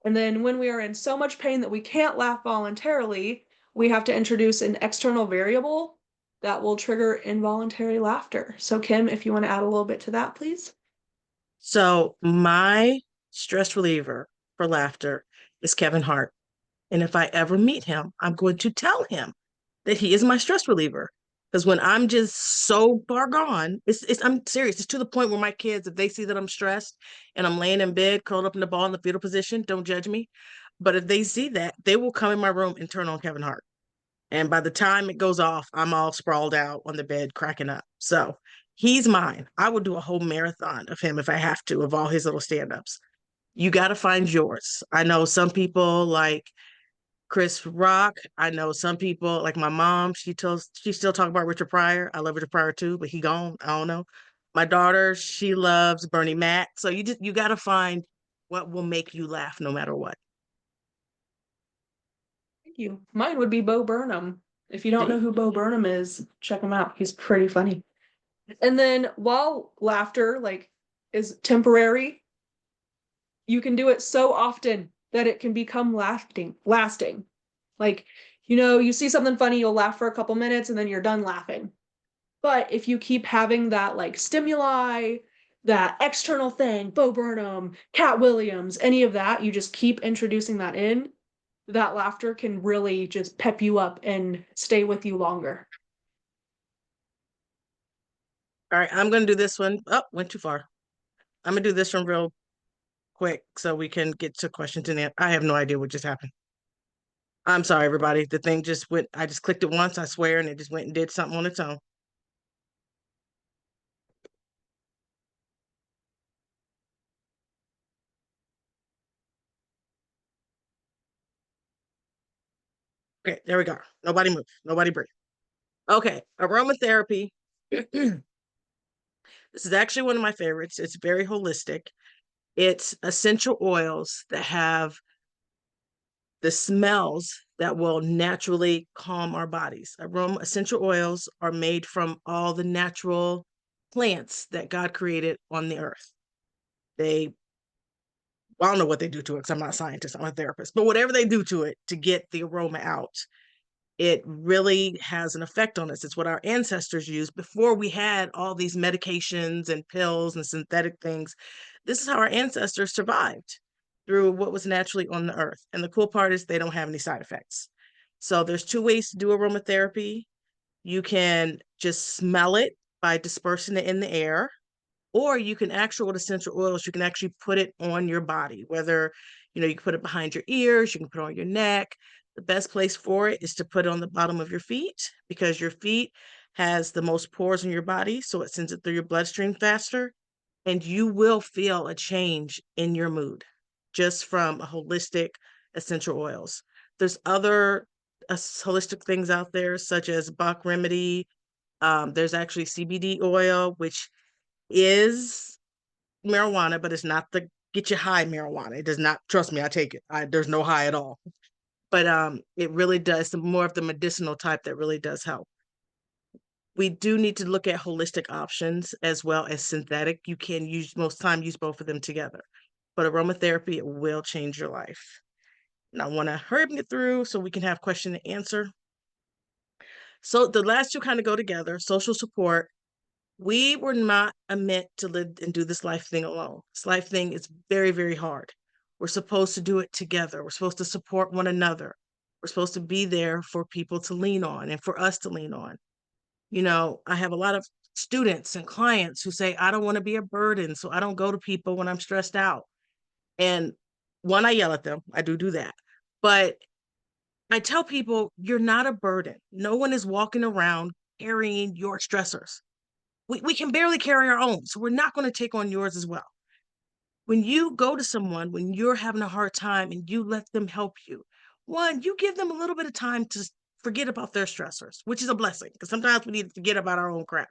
And then when we are in so much pain that we can't laugh voluntarily, we have to introduce an external variable that will trigger involuntary laughter. So, Kim, if you want to add a little bit to that, please. So my stress reliever for laughter is Kevin Hart. And if I ever meet him, I'm going to tell him that he is my stress reliever. Because when I'm just so far gone, I'm serious. It's to the point where my kids, if they see that I'm stressed and I'm laying in bed, curled up in the ball in the fetal position, don't judge me. But if they see that, they will come in my room and turn on Kevin Hart. And by the time it goes off, I'm all sprawled out on the bed, cracking up. So he's mine. I would do a whole marathon of him if I have to, of all his little stand ups. You got to find yours. I know some people like Chris Rock. I know some people like my mom. She still talk about Richard Pryor. I love Richard Pryor too, but he gone. I don't know. My daughter, she loves Bernie Mac. So you got to find what will make you laugh no matter what. Thank you. Mine would be Bo Burnham. If you don't know See? who Bo Burnham is, check him out. He's pretty funny. And then while laughter is temporary, you can do it so often that it can become lasting. Like, you see something funny, you'll laugh for a couple minutes and then you're done laughing. But if you keep having that stimuli, that external thing, Bo Burnham, Cat Williams, any of that, you just keep introducing that in, that laughter can really just pep you up and stay with you longer. All right, I'm going to do this one. Oh, went too far. I'm going to do this one real quick so we can get to questions and I have no idea what just happened. I'm sorry, everybody. The thing just went, I just clicked it once, I swear, and it just went and did something on its own. Okay, there we go. Nobody move. Nobody breathe. Okay, aromatherapy. This is actually one of my favorites. It's very holistic. It's essential oils that have the smells that will naturally calm our bodies. Aroma essential oils are made from all the natural plants that God created on the earth. They, well, I don't know what they do to it because I'm not a scientist, I'm a therapist, but whatever they do to it to get the aroma out, it really has an effect on us. It's what our ancestors used before we had all these medications and pills and synthetic things. This is how our ancestors survived through what was naturally on the earth. And the cool part is they don't have any side effects. So there's two ways to do aromatherapy. You can just smell it by dispersing it in the air, or you can actually, with essential oils, you can actually put it on your body, whether, you can put it behind your ears, you can put it on your neck. The best place for it is to put it on the bottom of your feet because your feet has the most pores in your body. So it sends it through your bloodstream faster and you will feel a change in your mood just from a holistic essential oils. There's other holistic things out there, such as Bach Remedy. There's actually CBD oil, which is marijuana, but it's not the get you high marijuana. It does not, trust me, I take it. There's no high at all. But it really does, more of the medicinal type that really does help. We do need to look at holistic options as well as synthetic. You can use both of them together. But aromatherapy, it will change your life. And I want to hurry and get through so we can have question and answer. So the last two kind of go together. Social support. We were not meant to live and do this life thing alone. This life thing is very, very hard. We're supposed to do it together. We're supposed to support one another. We're supposed to be there for people to lean on and for us to lean on. I have a lot of students and clients who say, I don't want to be a burden, so I don't go to people when I'm stressed out. And one, I yell at them. I do that. But I tell people, you're not a burden. No one is walking around carrying your stressors. We can barely carry our own, so we're not going to take on yours as well. When you go to someone, when you're having a hard time and you let them help you, one, you give them a little bit of time to forget about their stressors, which is a blessing because sometimes we need to forget about our own crap.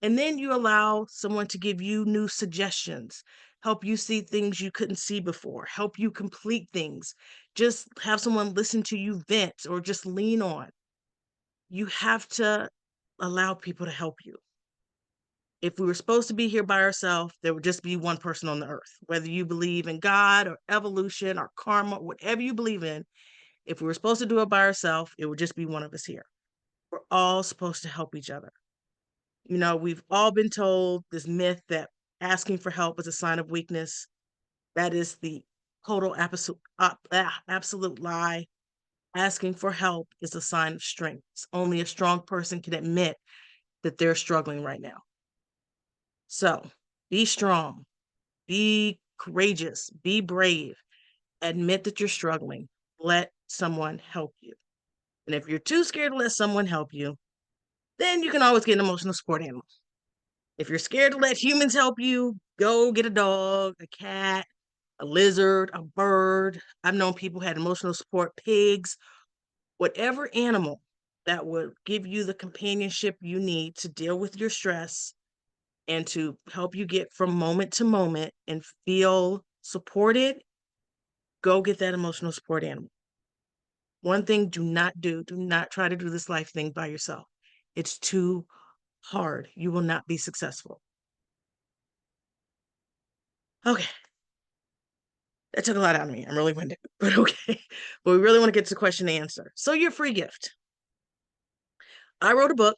And then you allow someone to give you new suggestions, help you see things you couldn't see before, help you complete things, just have someone listen to you vent or just lean on. You have to allow people to help you. If we were supposed to be here by ourselves, there would just be one person on the earth. Whether you believe in God or evolution or karma, whatever you believe in, if we were supposed to do it by ourselves, it would just be one of us here. We're all supposed to help each other. You know, we've all been told this myth that asking for help is a sign of weakness. That is the total absolute lie. Asking for help is a sign of strength. Only a strong person can admit that they're struggling right now. So be strong, be courageous, be brave, admit that you're struggling. Let someone help you. And if you're too scared to let someone help you, then you can always get an emotional support animal. If you're scared to let humans help you, go get a dog, a cat, a lizard, a bird. I've known people who had emotional support pigs, whatever animal that would give you the companionship you need to deal with your stress and to help you get from moment to moment and feel supported, go get that emotional support animal. One thing, do not try to do this life thing by yourself. It's too hard. You will not be successful. Okay. That took a lot out of me. I'm really winded, but okay. But we really want to get to question and answer. So your free gift. I wrote a book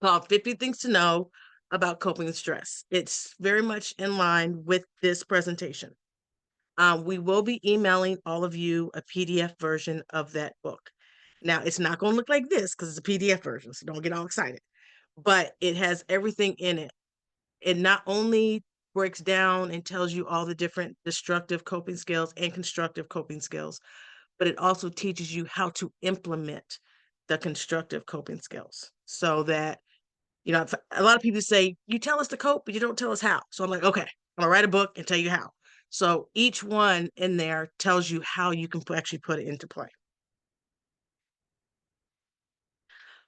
called 50 Things to Know About Coping with Stress. It's very much in line with this presentation. We will be emailing all of you a PDF version of that book. Now, it's not going to look like this because it's a PDF version, so don't get all excited. But it has everything in it. It not only breaks down and tells you all the different destructive coping skills and constructive coping skills, but it also teaches you how to implement the constructive coping skills so that, you know, a lot of people say, you tell us to cope, but you don't tell us how. So I'm like, okay, I'm gonna write a book and tell you how. So each one in there tells you how you can actually put it into play.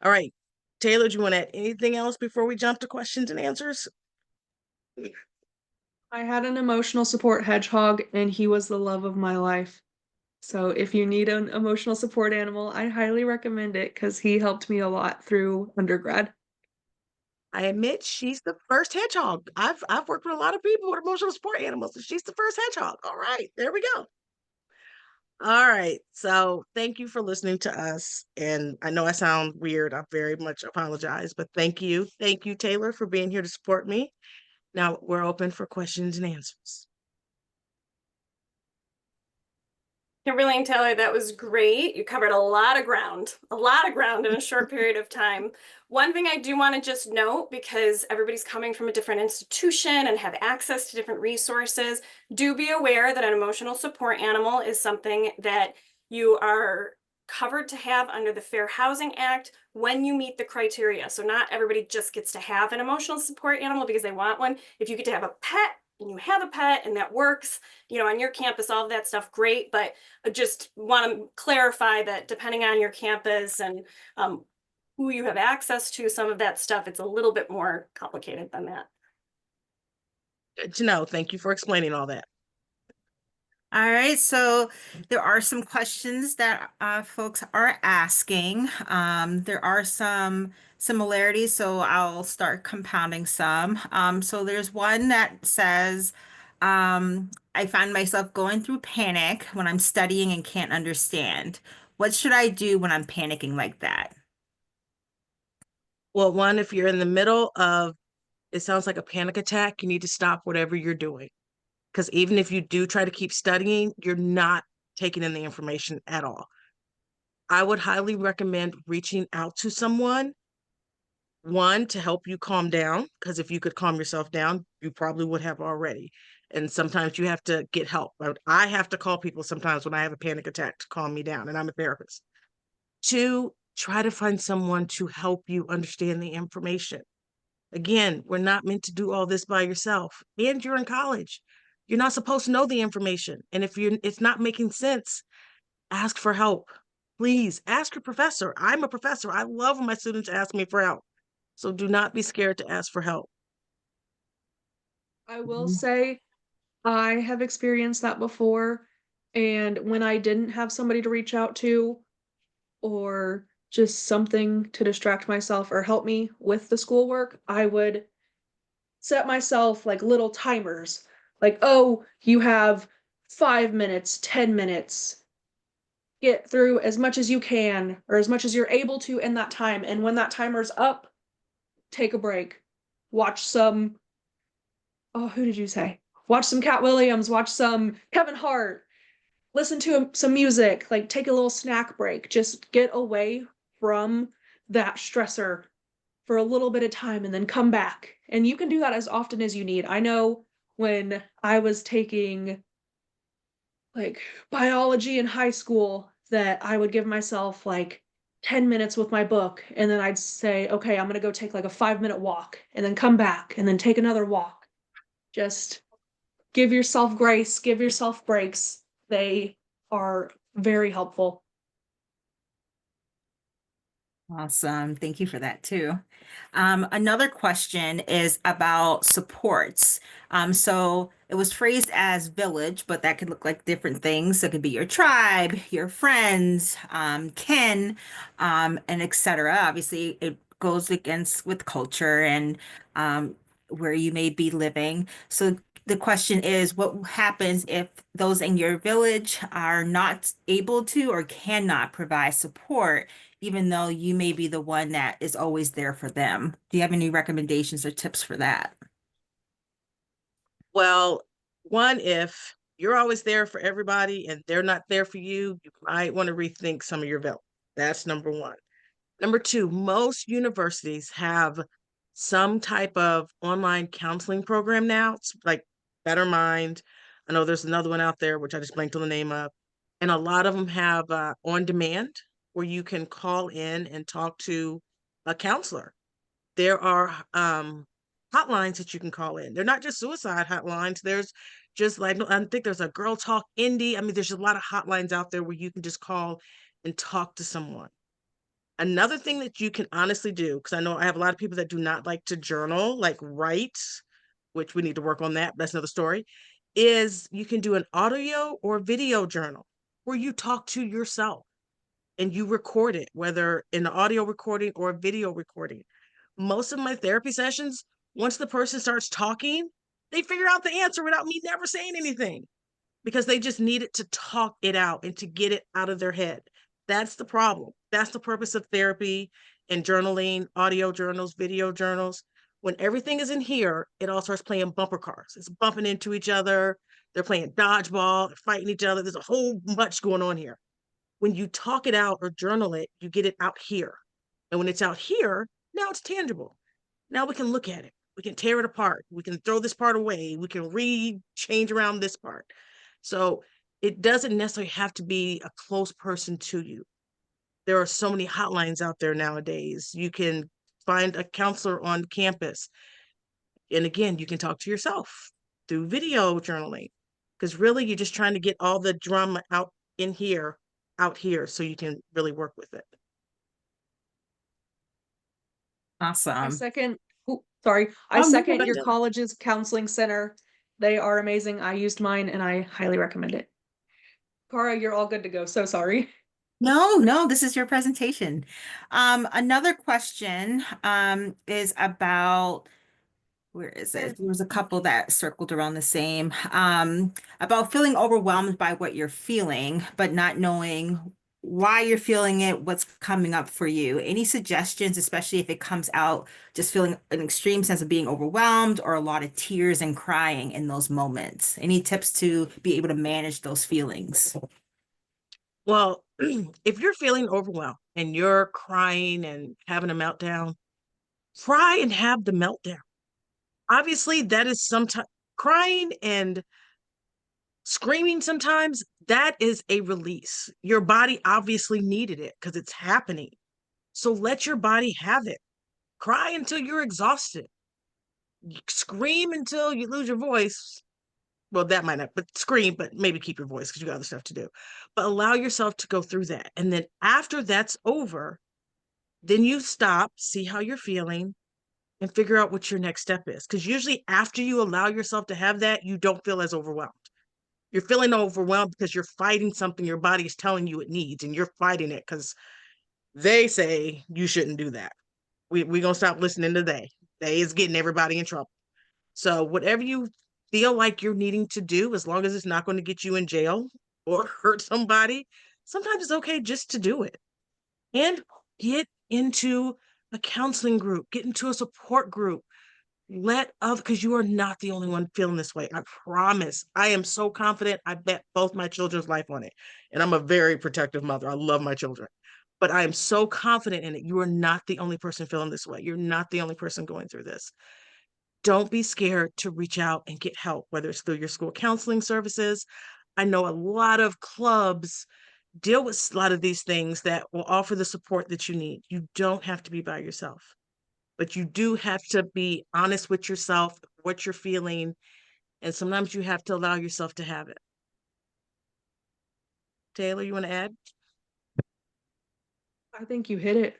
All right, Taylor, do you want to add anything else before we jump to questions and answers? I had an emotional support hedgehog, and he was the love of my life. So if you need an emotional support animal, I highly recommend it because he helped me a lot through undergrad. I admit she's the first hedgehog. I've worked with a lot of people with emotional support animals, and she's the first hedgehog. All right, there we go. All right. So thank you for listening to us. And I know I sound weird. I very much apologize, but thank you. Thank you, Taylor, for being here to support me. Now we're open for questions and answers. Kimberly and Taylor, that was great. You covered a lot of ground in a short period of time. One thing I do want to just note, because everybody's coming from a different institution and have access to different resources, do be aware that an emotional support animal is something that you are covered to have under the Fair Housing Act when you meet the criteria. So not everybody just gets to have an emotional support animal because they want one. If you get to have a pet and you have a pet and that works, you know, on your campus, all of that stuff, great. But I just want to clarify that depending on your campus and who you have access to, some of that stuff, it's a little bit more complicated than that. Good to know. Thank you for explaining all that. All right, so there are some questions that folks are asking. There are some similarities, so I'll start compounding some. So there's one that says, I find myself going through panic when I'm studying and can't understand. What should I do when I'm panicking like that? Well, one, if you're in the middle of, it sounds like a panic attack, you need to stop whatever you're doing. Because even if you do try to keep studying, you're not taking in the information at all. I would highly recommend reaching out to someone, one, to help you calm down, because if you could calm yourself down, you probably would have already. And sometimes you have to get help. I have to call people sometimes when I have a panic attack to calm me down, and I'm a therapist. Two, try to find someone to help you understand the information. Again, we're not meant to do all this by yourself. And you're in college. You're not supposed to know the information. And if it's not making sense, ask for help. Please ask your professor. I'm a professor. I love when my students ask me for help. So do not be scared to ask for help. I will say I have experienced that before. And when I didn't have somebody to reach out to, or just something to distract myself or help me with the schoolwork, I would set myself like little timers. Like, oh, you have 5 minutes, 10 minutes. Get through as much as you can or as much as you're able to in that time. And when that timer's up, take a break. Watch some, oh, who did you say? Watch some Cat Williams, watch some Kevin Hart, listen to some music, like take a little snack break. Just get away from that stressor for a little bit of time and then come back. And you can do that as often as you need. I know when I was taking like biology in high school that I would give myself like 10 minutes with my book and then I'd say, okay, I'm going to go take like a 5-minute walk and then come back and then take another walk. Just give yourself grace, give yourself breaks. They are very helpful. Awesome. Thank you for that too. Another question is about supports. So it was phrased as village, but that could look like different things. It could be your tribe, your friends, kin, and etc. Obviously, it goes against with culture and where you may be living. So the question is, what happens if those in your village are not able to or cannot provide support, even though you may be the one that is always there for them? Do you have any recommendations or tips for that? Well, one, if you're always there for everybody and they're not there for you, you might want to rethink some of your bill. That's number one. Number two, most universities have some type of online counseling program now. It's like Better Mind. I know there's another one out there, which I just blanked on the name of. And a lot of them have on demand where you can call in and talk to a counselor. There are hotlines that you can call in. They're not just suicide hotlines. There's just like, I think there's a Girl Talk Indie. I mean, there's a lot of hotlines out there where you can just call and talk to someone. Another thing that you can honestly do, because I know I have a lot of people that do not like to journal, like write, which we need to work on that. That's another story, is you can do an audio or video journal where you talk to yourself and you record it, whether in an audio recording or a video recording. Most of my therapy sessions, once the person starts talking, they figure out the answer without me never saying anything because they just needed to talk it out and to get it out of their head. That's the problem. That's the purpose of therapy and journaling, audio journals, video journals. When everything is in here, it all starts playing bumper cars. It's bumping into each other. They're playing dodgeball, they're fighting each other. There's a whole bunch going on here. When you talk it out or journal it, you get it out here. And when it's out here, now it's tangible. Now we can look at it. We can tear it apart. We can throw this part away. We can change around this part. So it doesn't necessarily have to be a close person to you. There are so many hotlines out there nowadays. You can find a counselor on campus. And again, you can talk to yourself through video journaling because really you're just trying to get all the drama out here, so you can really work with it. Awesome. I second your college's counseling center. They are amazing. I used mine and I highly recommend it. Cara, you're all good to go. So sorry. No, this is your presentation. Another question is about, where is it? There was a couple that circled around the same, about feeling overwhelmed by what you're feeling, but not knowing why you're feeling it, what's coming up for you. Any suggestions, especially if it comes out just feeling an extreme sense of being overwhelmed or a lot of tears and crying in those moments? Any tips to be able to manage those feelings? Well, if you're feeling overwhelmed and you're crying and having a meltdown, cry and have the meltdown. Obviously, that is sometimes crying and screaming sometimes, that is a release. Your body obviously needed it because it's happening. So let your body have it. Cry until you're exhausted. Scream until you lose your voice. Well, that might not, but scream, but maybe keep your voice because you got other stuff to do. But allow yourself to go through that. And then after that's over, then you stop, see how you're feeling, and figure out what your next step is. Because usually after you allow yourself to have that, you don't feel as overwhelmed. You're feeling overwhelmed because you're fighting something your body is telling you it needs, and you're fighting it because They say you shouldn't do that. We gonna stop listening to they. They is getting everybody in trouble. So whatever you feel like you're needing to do, as long as it's not going to get you in jail or hurt somebody, sometimes it's okay just to do it. And get into a counseling group, get into a support group. Let other, because you are not the only one feeling this way. I promise. I am so confident. I bet both my children's life on it. And I'm a very protective mother. I love my children. But I am so confident in it. You are not the only person feeling this way. You're not the only person going through this. Don't be scared to reach out and get help, whether it's through your school counseling services. I know a lot of clubs deal with a lot of these things that will offer the support that you need. You don't have to be by yourself, but you do have to be honest with yourself, what you're feeling, and sometimes you have to allow yourself to have it. Taylor, you want to add? I think you hit it.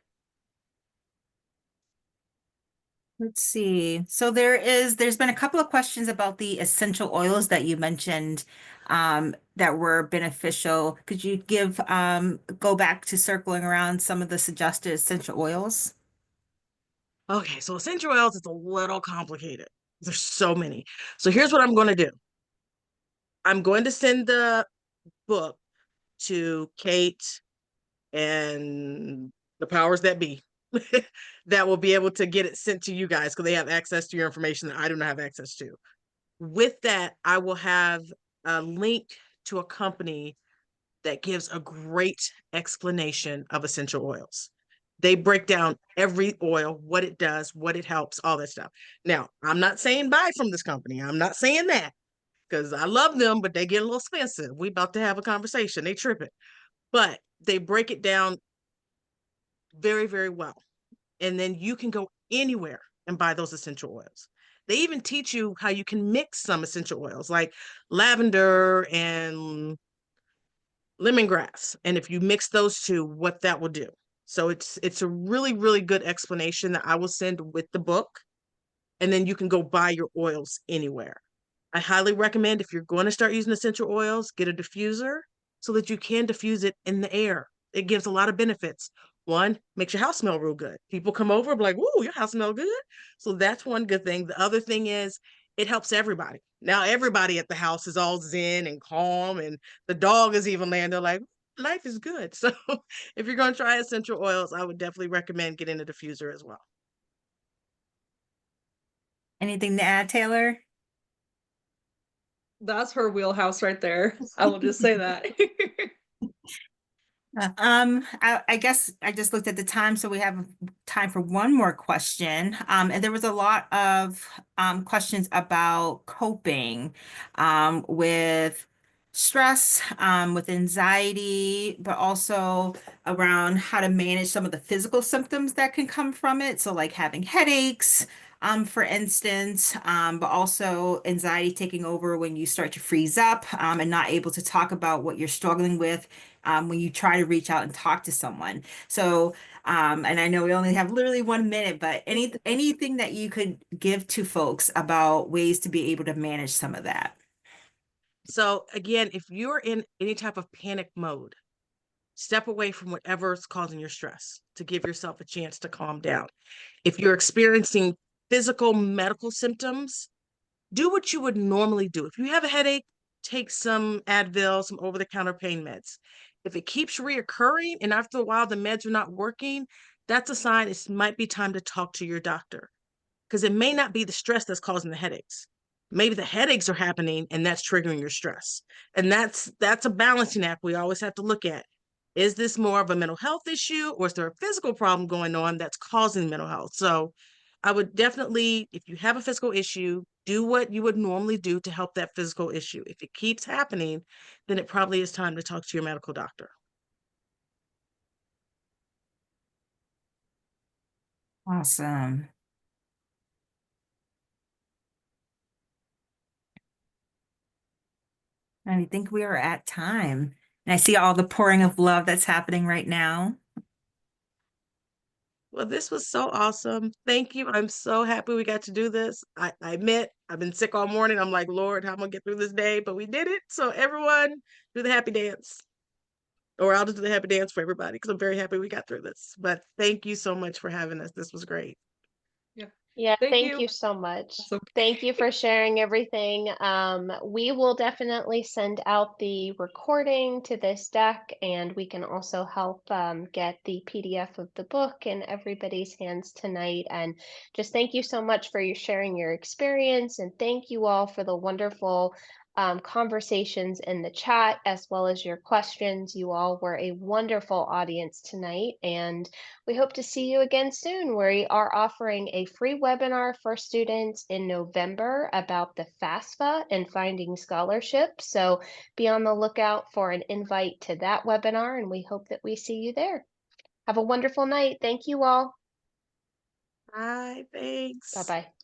Let's see. So there's been a couple of questions about the essential oils that you mentioned that were beneficial. Could you go back to circling around some of the suggested essential oils? Okay, so essential oils is a little complicated. There's so many. So here's what I'm going to do. I'm going to send the book to Kate and the powers that be that will be able to get it sent to you guys because they have access to your information that I do not have access to. With that, I will have a link to a company that gives a great explanation of essential oils. They break down every oil, what it does, what it helps, all that stuff. Now, I'm not saying buy from this company. I'm not saying that because I love them, but they get a little expensive. We about to have a conversation. They tripping. But they break it down very, very well. And then you can go anywhere and buy those essential oils. They even teach you how you can mix some essential oils like lavender and lemongrass. And if you mix those two, what that will do. So it's a really, really good explanation that I will send with the book. And then you can go buy your oils anywhere. I highly recommend if you're going to start using essential oils, get a diffuser so that you can diffuse it in the air. It gives a lot of benefits. One, makes your house smell real good. People come over, be like, "Ooh, your house smells good." So that's one good thing. The other thing is it helps everybody. Now everybody at the house is all zen and calm, and the dog is even laying there like, life is good. So if you're going to try essential oils, I would definitely recommend getting a diffuser as well. Anything to add, Taylor? That's her wheelhouse right there. I will just say that. I guess I just looked at the time, so we have time for one more question. And there was a lot of questions about coping with stress, with anxiety, but also around how to manage some of the physical symptoms that can come from it. So like having headaches, for instance, but also anxiety taking over when you start to freeze up, and not able to talk about what you're struggling with when you try to reach out and talk to someone. So, and I know we only have literally 1 minute, but anything that you could give to folks about ways to be able to manage some of that. So again, if you're in any type of panic mode, step away from whatever's causing your stress to give yourself a chance to calm down. If you're experiencing physical medical symptoms, do what you would normally do. If you have a headache, take some Advil, some over-the-counter pain meds. If it keeps reoccurring and after a while the meds are not working, that's a sign it might be time to talk to your doctor because it may not be the stress that's causing the headaches. Maybe the headaches are happening and that's triggering your stress. And that's a balancing act we always have to look at. Is this more of a mental health issue or is there a physical problem going on that's causing mental health? So I would definitely, if you have a physical issue, do what you would normally do to help that physical issue. If it keeps happening, then it probably is time to talk to your medical doctor. Awesome. I think we are at time. And I see all the pouring of love that's happening right now. Well, this was so awesome. Thank you. I'm so happy we got to do this. I admit I've been sick all morning. I'm like, Lord, how am I gonna get through this day? But we did it. So everyone, do the happy dance. or I'll just do the happy dance for everybody because I'm very happy we got through this. But thank you so much for having us. This was great. Yeah. Yeah, Thank thank you. you so much. Awesome. Thank you for sharing everything. We will definitely send out the recording to this deck, and we can also help get the PDF of the book in everybody's hands tonight. And just thank you so much for your sharing your experience, and thank you all for the wonderful conversations in the chat as well as your questions. You all were a wonderful audience tonight, and we hope to see you again soon. We are offering a free webinar for students in November about the FAFSA and finding scholarships. So be on the lookout for an invite to that webinar, and we hope that we see you there. Have a wonderful night. Thank you all. Bye. Thanks. Bye-bye.